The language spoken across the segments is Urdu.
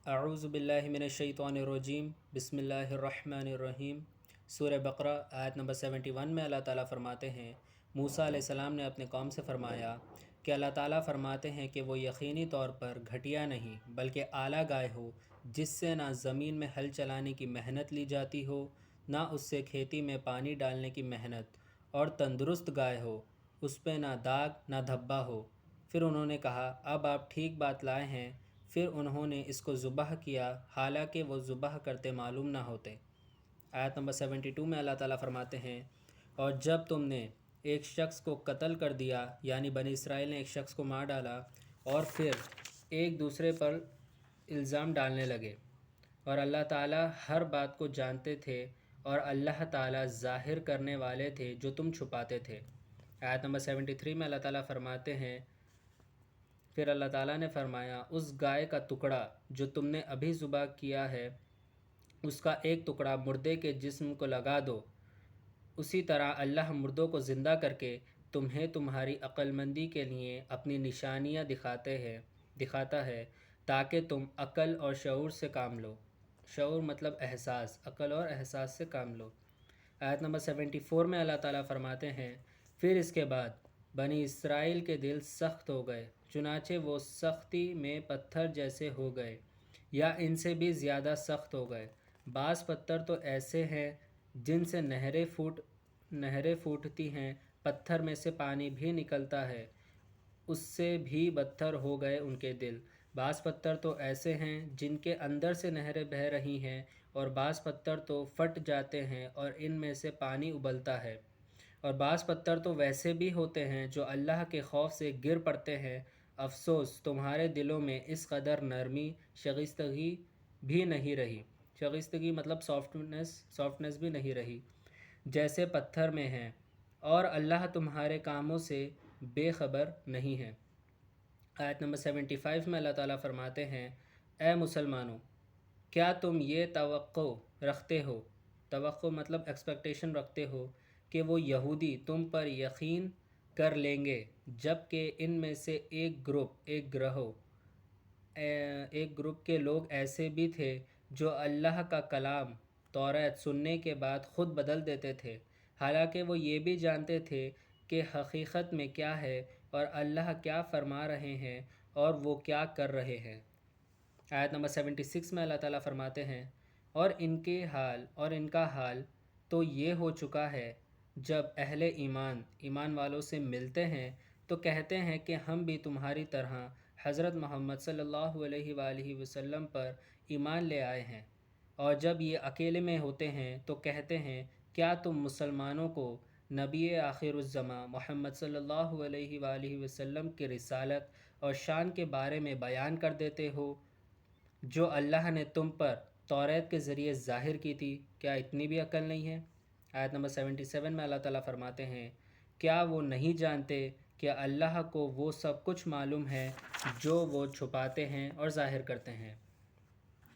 اعوذ باللہ من الشیطان الرجیم بسم اللہ الرحمن الرحیم۔ سورہ بقرہ آیت نمبر 71 میں اللہ تعالیٰ فرماتے ہیں، موسیٰ علیہ السلام نے اپنے قوم سے فرمایا کہ اللہ تعالیٰ فرماتے ہیں کہ وہ یقینی طور پر گھٹیا نہیں بلکہ اعلیٰ گائے ہو، جس سے نہ زمین میں ہل چلانے کی محنت لی جاتی ہو، نہ اس سے کھیتی میں پانی ڈالنے کی محنت، اور تندرست گائے ہو، اس پہ نہ داغ نہ دھبا ہو۔ پھر انہوں نے کہا، اب آپ ٹھیک بات لائے ہیں۔ پھر انہوں نے اس کو ذبح کیا، حالانکہ وہ ذبح کرتے معلوم نہ ہوتے۔ آیت نمبر 72 میں اللہ تعالیٰ فرماتے ہیں، اور جب تم نے ایک شخص کو قتل کر دیا، یعنی بنی اسرائیل نے ایک شخص کو مار ڈالا، اور پھر ایک دوسرے پر الزام ڈالنے لگے، اور اللہ تعالیٰ ہر بات کو جانتے تھے، اور اللہ تعالیٰ ظاہر کرنے والے تھے جو تم چھپاتے تھے۔ آیت نمبر 73 میں اللہ تعالیٰ فرماتے ہیں، پھر اللہ تعالیٰ نے فرمایا، اس گائے کا ٹکڑا جو تم نے ابھی ذبح کیا ہے، اس کا ایک ٹکڑا مردے کے جسم کو لگا دو۔ اسی طرح اللہ مردوں کو زندہ کر کے تمہیں تمہاری عقل مندی کے لیے اپنی نشانیاں دکھاتا ہے تاکہ تم عقل اور شعور سے کام لو۔ شعور مطلب احساس، عقل اور احساس سے کام لو۔ آیت نمبر 74 میں اللہ تعالیٰ فرماتے ہیں، پھر اس کے بعد بنی اسرائیل کے دل سخت ہو گئے، چنانچہ وہ سختی میں پتھر جیسے ہو گئے، یا ان سے بھی زیادہ سخت ہو گئے۔ بعض پتھر تو ایسے ہیں جن سے نہریں پھوٹتی ہیں، پتھر میں سے پانی بھی نکلتا ہے، اس سے بھی بدتر ہو گئے ان کے دل۔ بعض پتھر تو ایسے ہیں جن کے اندر سے نہریں بہہ رہی ہیں، اور بعض پتھر تو پھٹ جاتے ہیں اور ان میں سے پانی ابلتا ہے، اور بعض پتھر تو ویسے بھی ہوتے ہیں جو اللہ کے خوف سے گر پڑتے ہیں۔ افسوس تمہارے دلوں میں اس قدر نرمی، شائستگی بھی نہیں رہی، شائستگی مطلب سافٹنس بھی نہیں رہی، جیسے پتھر میں ہیں، اور اللہ تمہارے کاموں سے بے خبر نہیں ہے۔ آیت نمبر 75 میں اللہ تعالیٰ فرماتے ہیں، اے مسلمانوں، کیا تم یہ توقع رکھتے ہو، توقع مطلب ایکسپیکٹیشن رکھتے ہو کہ وہ یہودی تم پر یقین کر لیں گے، جبکہ ان میں سے ایک گروپ کے لوگ ایسے بھی تھے جو اللہ کا کلام توریت سننے کے بعد خود بدل دیتے تھے، حالانکہ وہ یہ بھی جانتے تھے کہ حقیقت میں کیا ہے اور اللہ کیا فرما رہے ہیں اور وہ کیا کر رہے ہیں۔ آیت نمبر 76 میں اللہ تعالیٰ فرماتے ہیں، اور ان کا حال تو یہ ہو چکا ہے، جب اہل ایمان والوں سے ملتے ہیں تو کہتے ہیں کہ ہم بھی تمہاری طرح حضرت محمد صلی اللہ علیہ وآلہ وسلم پر ایمان لے آئے ہیں، اور جب یہ اکیلے میں ہوتے ہیں تو کہتے ہیں، کیا تم مسلمانوں کو نبی آخر الزماں محمد صلی اللہ علیہ وآلہ وسلم کی رسالت اور شان کے بارے میں بیان کر دیتے ہو جو اللہ نے تم پر توریت کے ذریعے ظاہر کی تھی؟ کیا اتنی بھی عقل نہیں ہے؟ آیت نمبر 77 میں اللہ تعالیٰ فرماتے ہیں، کیا وہ نہیں جانتے کہ اللہ کو وہ سب کچھ معلوم ہے جو وہ چھپاتے ہیں اور ظاہر کرتے ہیں۔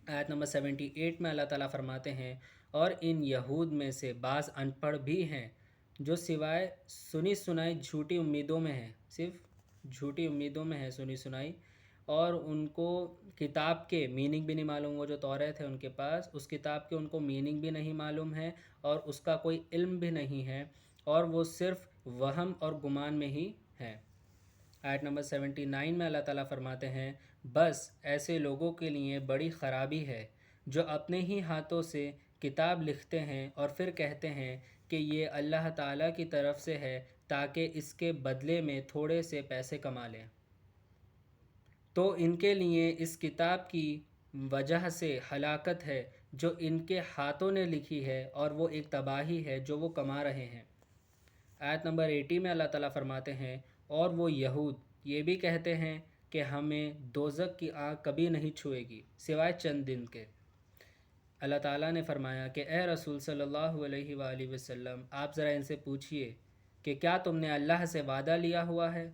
آیت نمبر 78 میں اللہ تعالیٰ فرماتے ہیں، اور ان یہود میں سے بعض ان پڑھ بھی ہیں جو سوائے سنی سنائی جھوٹی امیدوں میں ہیں، صرف جھوٹی امیدوں میں ہیں سنی سنائی، اور ان کو کتاب کے میننگ بھی نہیں معلوم۔ وہ جو توریت ہے ان کے پاس، اس کتاب کے ان کو میننگ بھی نہیں معلوم ہے اور اس کا کوئی علم بھی نہیں ہے، اور وہ صرف وہم اور گمان میں ہی ہے۔ آیت نمبر 79 میں اللہ تعالیٰ فرماتے ہیں، بس ایسے لوگوں کے لیے بڑی خرابی ہے جو اپنے ہی ہاتھوں سے کتاب لکھتے ہیں اور پھر کہتے ہیں کہ یہ اللہ تعالیٰ کی طرف سے ہے تاکہ اس کے بدلے میں تھوڑے سے پیسے کما لیں۔ تو ان کے لیے اس کتاب کی وجہ سے ہلاکت ہے جو ان کے ہاتھوں نے لکھی ہے، اور وہ ایک تباہی ہے جو وہ کما رہے ہیں۔ آیت نمبر 80 میں اللہ تعالیٰ فرماتے ہیں، اور وہ یہود یہ بھی کہتے ہیں کہ ہمیں دوزخ کی آگ کبھی نہیں چھوئے گی سوائے چند دن کے۔ اللہ تعالیٰ نے فرمایا کہ اے رسول صلی اللہ علیہ وآلہ وسلم، آپ ذرا ان سے پوچھئے کہ کیا تم نے اللہ سے وعدہ لیا ہوا ہے؟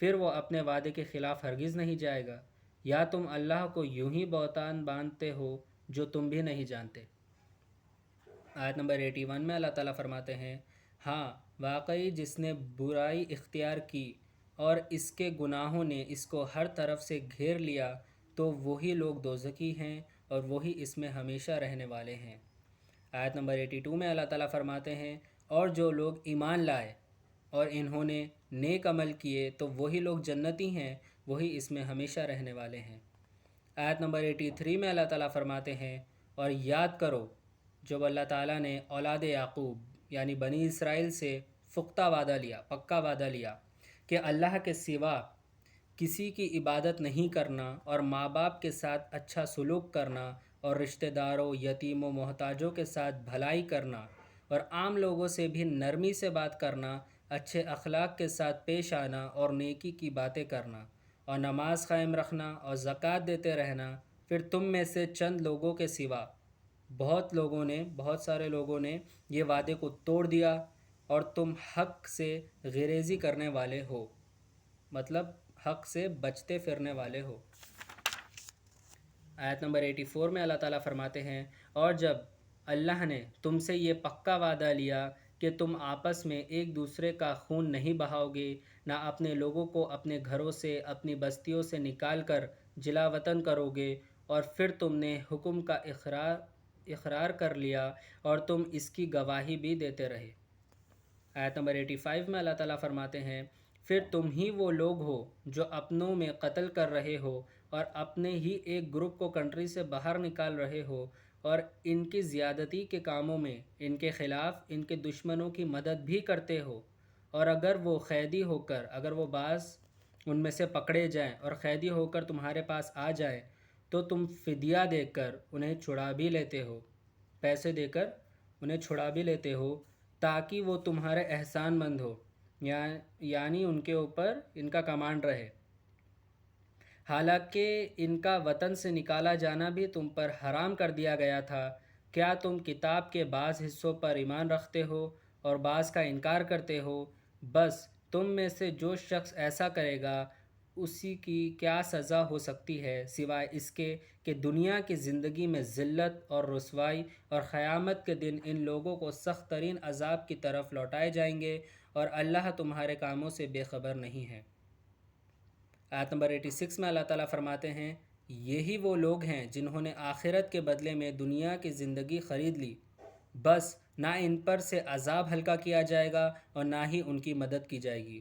پھر وہ اپنے وعدے کے خلاف ہرگز نہیں جائے گا، یا تم اللہ کو یوں ہی بہتان باندھتے ہو جو تم بھی نہیں جانتے۔ آیت نمبر 81 میں اللہ تعالیٰ فرماتے ہیں، ہاں واقعی جس نے برائی اختیار کی اور اس کے گناہوں نے اس کو ہر طرف سے گھیر لیا تو وہی لوگ دوزخی ہیں اور وہی اس میں ہمیشہ رہنے والے ہیں۔ آیت نمبر 82 میں اللہ تعالیٰ فرماتے ہیں اور جو لوگ ایمان لائے اور انہوں نے نیک عمل کیے تو وہی لوگ جنتی ہیں، وہی اس میں ہمیشہ رہنے والے ہیں۔ آیت نمبر 83 میں اللہ تعالیٰ فرماتے ہیں اور یاد کرو جب اللہ تعالیٰ نے اولاد یعقوب یعنی بنی اسرائیل سے پختہ وعدہ لیا، پکا وعدہ لیا کہ اللہ کے سوا کسی کی عبادت نہیں کرنا اور ماں باپ کے ساتھ اچھا سلوک کرنا اور رشتہ داروں، یتیم و محتاجوں کے ساتھ بھلائی کرنا اور عام لوگوں سے بھی نرمی سے بات کرنا، اچھے اخلاق کے ساتھ پیش آنا اور نیکی کی باتیں کرنا اور نماز قائم رکھنا اور زکوٰۃ دیتے رہنا، پھر تم میں سے چند لوگوں کے سوا بہت سارے لوگوں نے یہ وعدے کو توڑ دیا اور تم حق سے غریزی کرنے والے ہو، مطلب حق سے بچتے پھرنے والے ہو۔ آیت نمبر 84 میں اللہ تعالیٰ فرماتے ہیں اور جب اللہ نے تم سے یہ پکا وعدہ لیا کہ تم آپس میں ایک دوسرے کا خون نہیں بہاؤ گے، نہ اپنے لوگوں کو اپنے گھروں سے، اپنی بستیوں سے نکال کر جلا وطن کرو گے، اور پھر تم نے حکم کا اقرار کر لیا اور تم اس کی گواہی بھی دیتے رہے۔ آیت نمبر 85 میں اللہ تعالیٰ فرماتے ہیں پھر تم ہی وہ لوگ ہو جو اپنوں میں قتل کر رہے ہو اور اپنے ہی ایک گروپ کو کنٹری سے باہر نکال رہے ہو اور ان کی زیادتی کے کاموں میں ان کے خلاف ان کے دشمنوں کی مدد بھی کرتے ہو، اور اگر وہ قیدی ہو کر، اگر وہ بعض ان میں سے پکڑے جائیں اور قیدی ہو کر تمہارے پاس آ جائیں تو تم فدیہ دے کر انہیں چھڑا بھی لیتے ہو، پیسے دے کر انہیں چھڑا بھی لیتے ہو تاکہ وہ تمہارے احسان مند ہو، یعنی ان کے اوپر ان کا کمانڈ رہے، حالانکہ ان کا وطن سے نکالا جانا بھی تم پر حرام کر دیا گیا تھا۔ کیا تم کتاب کے بعض حصوں پر ایمان رکھتے ہو اور بعض کا انکار کرتے ہو؟ بس تم میں سے جو شخص ایسا کرے گا اسی کی کیا سزا ہو سکتی ہے سوائے اس کے کہ دنیا کی زندگی میں ذلت اور رسوائی، اور قیامت کے دن ان لوگوں کو سخت ترین عذاب کی طرف لوٹائے جائیں گے اور اللہ تمہارے کاموں سے بے خبر نہیں ہے۔ آیت نمبر 86 میں اللہ تعالیٰ فرماتے ہیں یہی وہ لوگ ہیں جنہوں نے آخرت کے بدلے میں دنیا کی زندگی خرید لی، بس نہ ان پر سے عذاب ہلکا کیا جائے گا اور نہ ہی ان کی مدد کی جائے گی۔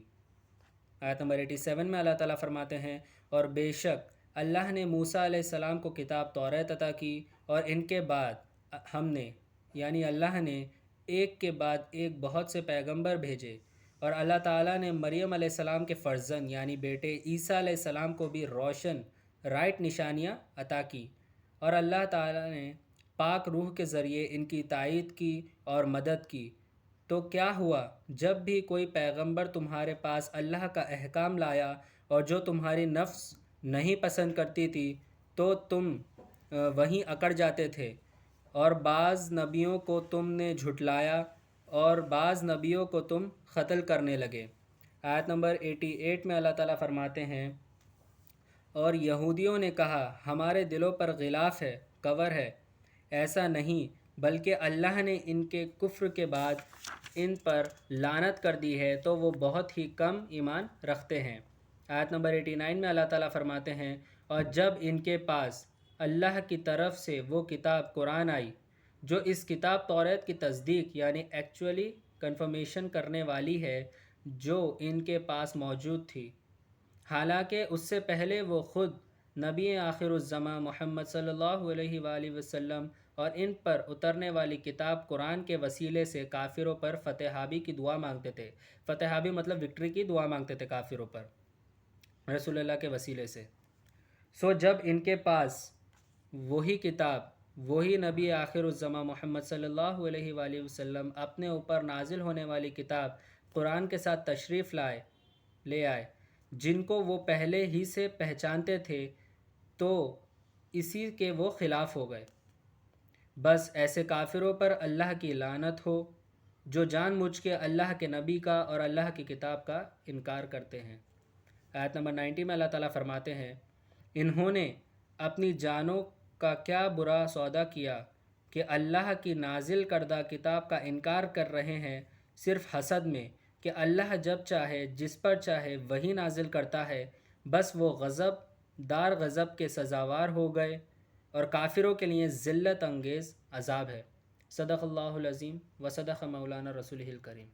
آیت نمبر 87 میں اللہ تعالیٰ فرماتے ہیں اور بے شک اللہ نے موسیٰ علیہ السلام کو کتاب توریت عطا کی اور ان کے بعد ہم نے یعنی اللہ نے ایک کے بعد ایک بہت سے پیغمبر بھیجے، اور اللہ تعالیٰ نے مریم علیہ السلام کے فرزند یعنی بیٹے عیسیٰ علیہ السلام کو بھی روشن رائٹ نشانیاں عطا کی، اور اللہ تعالیٰ نے پاک روح کے ذریعے ان کی تائید کی اور مدد کی۔ تو کیا ہوا جب بھی کوئی پیغمبر تمہارے پاس اللہ کا احکام لایا اور جو تمہاری نفس نہیں پسند کرتی تھی تو تم وہیں اکڑ جاتے تھے، اور بعض نبیوں کو تم نے جھٹلایا اور بعض نبیوں کو تم قتل کرنے لگے۔ آیت نمبر 88 میں اللہ تعالیٰ فرماتے ہیں اور یہودیوں نے کہا ہمارے دلوں پر غلاف ہے، کور ہے، ایسا نہیں بلکہ اللہ نے ان کے کفر کے بعد ان پر لعنت کر دی ہے تو وہ بہت ہی کم ایمان رکھتے ہیں۔ آیت نمبر 89 میں اللہ تعالیٰ فرماتے ہیں اور جب ان کے پاس اللہ کی طرف سے وہ کتاب قرآن آئی جو اس کتاب توریت کی تصدیق یعنی ایکچولی کنفرمیشن کرنے والی ہے جو ان کے پاس موجود تھی، حالانکہ اس سے پہلے وہ خود نبی آخر الزماں محمد صلی اللہ علیہ وآلہ وسلم اور ان پر اترنے والی کتاب قرآن کے وسیلے سے کافروں پر فتح یابی کی دعا مانگتے تھے۔ فتح یابی مطلب وکٹری کی دعا مانگتے تھے کافروں پر رسول اللہ کے وسیلے سے۔ جب ان کے پاس وہی کتاب، وہی نبی آخر الزماں محمد صلی اللہ علیہ وآلہ وسلم اپنے اوپر نازل ہونے والی کتاب قرآن کے ساتھ تشریف لے آئے جن کو وہ پہلے ہی سے پہچانتے تھے تو اسی کے وہ خلاف ہو گئے۔ بس ایسے کافروں پر اللہ کی لعنت ہو جو جان بوجھ کے اللہ کے نبی کا اور اللہ کی کتاب کا انکار کرتے ہیں۔ آیت نمبر 90 میں اللہ تعالیٰ فرماتے ہیں انہوں نے اپنی جانوں کا کیا برا سودا کیا کہ اللہ کی نازل کردہ کتاب کا انکار کر رہے ہیں صرف حسد میں کہ اللہ جب چاہے جس پر چاہے وہی نازل کرتا ہے، بس وہ غضب دار غضب کے سزاوار ہو گئے اور کافروں کے لیے ذلت انگیز عذاب ہے۔ صدق اللہ العظیم و صدق مولانا رسولہ الکریم۔